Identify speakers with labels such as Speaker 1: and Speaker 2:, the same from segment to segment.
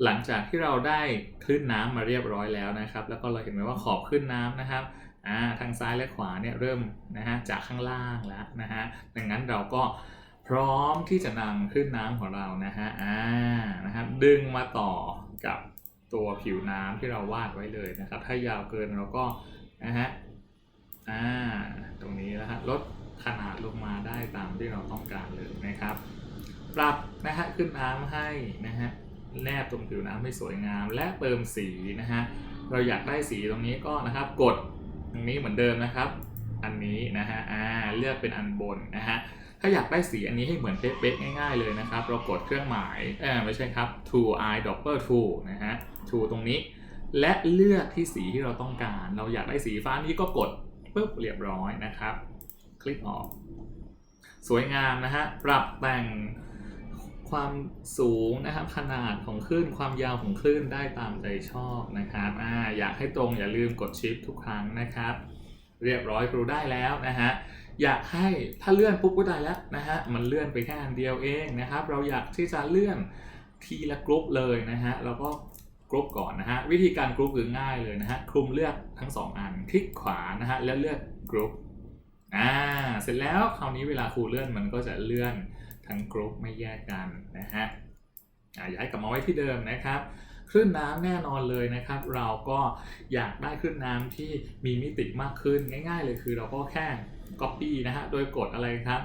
Speaker 1: หลังจากที่เราได้คลื่นน้ำมาเรียบร้อยแล้วนะครับแล้วก็เราเห็นไหมว่าขอบคลื่นน้ำนะครับทางซ้ายและขวาเนี่ยเริ่มจากข้างล่างแล้วดังนั้นเราก็พร้อมที่จะนำคลื่นน้ำของเรานะครับดึงมาต่อกับตัวผิวน้ำที่เราวาดไว้เลยนะครับถ้ายาวเกินเราก็ตรงนี้แล้วลดขนาดลงมาได้ตามที่เราต้องการเลยนะครับปรับขึ้นน้ำให้แนบตรงผิวน้ำให้สวยงามและเติมสีเราอยากได้สีตรงนี้ก็กดตรงนี้เหมือนเดิมนะครับอันนี้เลือกเป็นอันบนถ้าอยากได้สีอันนี้ให้เหมือนเป๊ะๆง่ายๆเลยนะครับเรากดเครื่องหมายไม่ใช่ครับ tool eyedropper tool tool ตรงนี้และเลือกที่สีที่เราต้องการเราอยากได้สีฟ้านี้ก็กดปุ๊บเรียบร้อยนะครับคลิกออกสวยงามปรับแต่งความสูงขนาดของคลื่นความยาวของคลื่นได้ตามใจชอบนะครับอยากให้ตรงอย่าลืมกด Shift ทุกครั้งนะครับเรียบร้อยครูได้แล้วอยากให้ถ้าเลื่อนปุ๊บก็ได้แล้วมันเลื่อนไปแค่อันเดียวเองนะครับเราอยากที่จะเลื่อนทีละกรุ๊ปเลยเราก็กรุ๊ปก่อนวิธีการกรุ๊ปคือง่ายเลยคลุมเลือกทั้ง2อันคลิกขวาแล้วเลือกกรุ๊ปเสร็จแล้วคราวนี้เวลาครูเลื่อนมันก็จะเลื่อนทั้งกรุ๊ปไม่แยกกันย้ายกลับมาไว้ที่เดิมนะครับคลื่นน้ำแน่นอนเลยนะครับเราก็อยากได้คลื่นน้ำที่มีมิติมากขึ้นง่ายๆเลยคือเราก็แค่ copy โดยกดอะไรครับ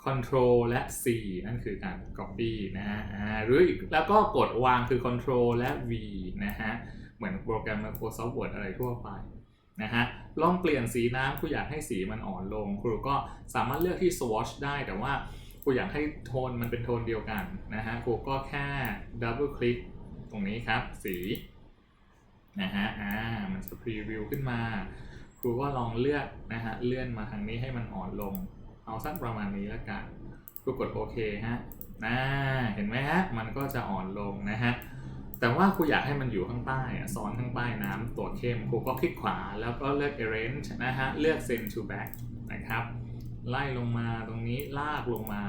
Speaker 1: Ctrl และ C นั่นคือการ copy หรือแล้วก็กดวางคือ Ctrl และ V เหมือนโปรแกรม Microsoft Word อะไรทั่วไปลองเปลี่ยนสีน้ำครูอยากให้สีมันอ่อนลงครูก็สามารถเลือกที่ swatch ได้แต่ว่าครูอยากให้โทนมันเป็นโทนเดียวกันครูก็แค่ double click ตรงนี้ครับสีมันจะพรีวิวขึ้นมาครูก็ลองเลือกเลื่อนมาทางนี้ให้มันอ่อนลงเอาสักประมาณนี้แล้วกันครูกดโอเคเห็นไหมมันก็จะอ่อนลงแต่ว่าครูอยากให้มันอยู่ข้างใต้ซ้อนข้างใต้น้ำตัวเข้มครูก็คลิกขวาแล้วก็เลือก arrange เลือก send to back นะครับไล่ลงมาตรงนี้ลากลงมา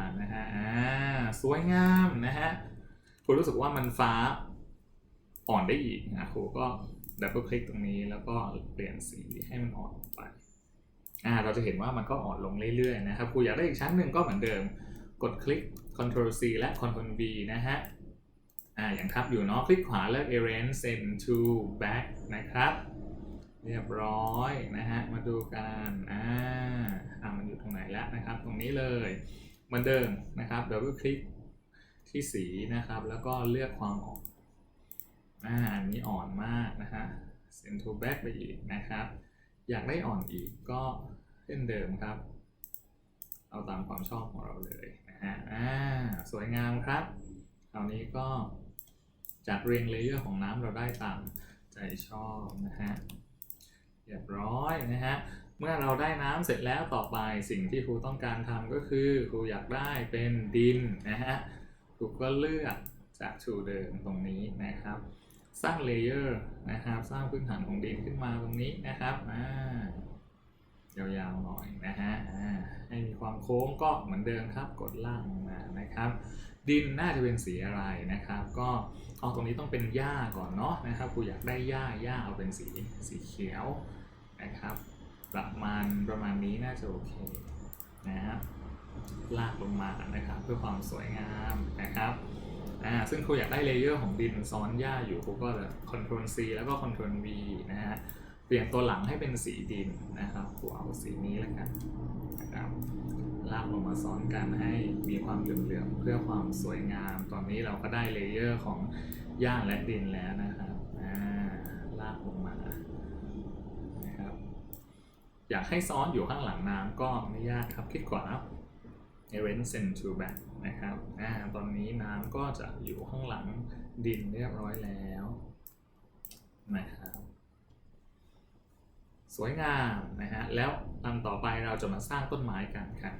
Speaker 1: สวยงามครูรู้สึกว่ามันฟ้าอ่อนได้อีกครูก็ดับเบิลคลิกตรงนี้แล้วก็เปลี่ยนสีให้มันอ่อนไปเราจะเห็นว่ามันก็อ่อนลงเรื่อยๆนะครับครูอยากได้อีกชั้นหนึ่งก็เหมือนเดิมกดคลิก Ctrl C และ Ctrl V อย่างทับอยู่เนาะคลิกขวาเลือก arrange send to back นะครับเรียบร้อยมาดูกันมันอยู่ตรงไหนแล้วนะครับตรงนี้เลยเหมือนเดิมนะครับดับเบิลคลิกที่สีนะครับแล้วก็เลือกความอ่อนอันนี้อ่อนมากsend to back ไปอีกนะครับอยากได้อ่อนอีกก็เช่นเดิมครับเอาตามความชอบของเราเลยสวยงามครับคราวนี้ก็จัดเรียงเลเยอร์ของน้ำเราได้ตามใจชอบเรียบร้อยเมื่อเราได้น้ำเสร็จแล้วต่อไปสิ่งที่ครูต้องการทำก็คือครูอยากได้เป็นดินครูก็เลือกจากชูเดิมตรงนี้นะครับสร้างเลเยอร์สร้างพื้นฐานของดินขึ้นมาตรงนี้นะครับยาวๆหน่อยให้มีความโค้งก็เหมือนเดิมครับกดล่างลงมานะครับดินน่าจะเป็นสีอะไรนะครับก็เอาตรงนี้ต้องเป็นหญ้าก่อนเนาะครูอยากได้หญ้าเอาเป็นสีเขียวนะครับประมาณนี้น่าจะโอเคลากลงมานะครับเพื่อความสวยงามนะครับซึ่งครูอยากได้เลเยอร์ของดินซ้อนหญ้าอยู่ครูก็จะ Ctrl C แล้วก็ Ctrl V เปลี่ยนตัวหลังให้เป็นสีดินนะครับครูเอาสีนี้แล้วกันนะครับลากลงมาซ้อนกันให้มีความเหลืองๆเพื่อความสวยงามตอนนี้เราก็ได้เลเยอร์ของหญ้าและดินแล้วนะครับลากลงมานะครับอยากให้ซ้อนอยู่ข้างหลังน้ำก็ไม่ยากครับคลิกขวา arrange send to back นะครับตอนนี้น้ำก็จะอยู่ข้างหลังดินเรียบร้อยแล้วนะครับสวยงามแล้วอันต่อไปเราจะมาสร้างต้นไม้กันครับ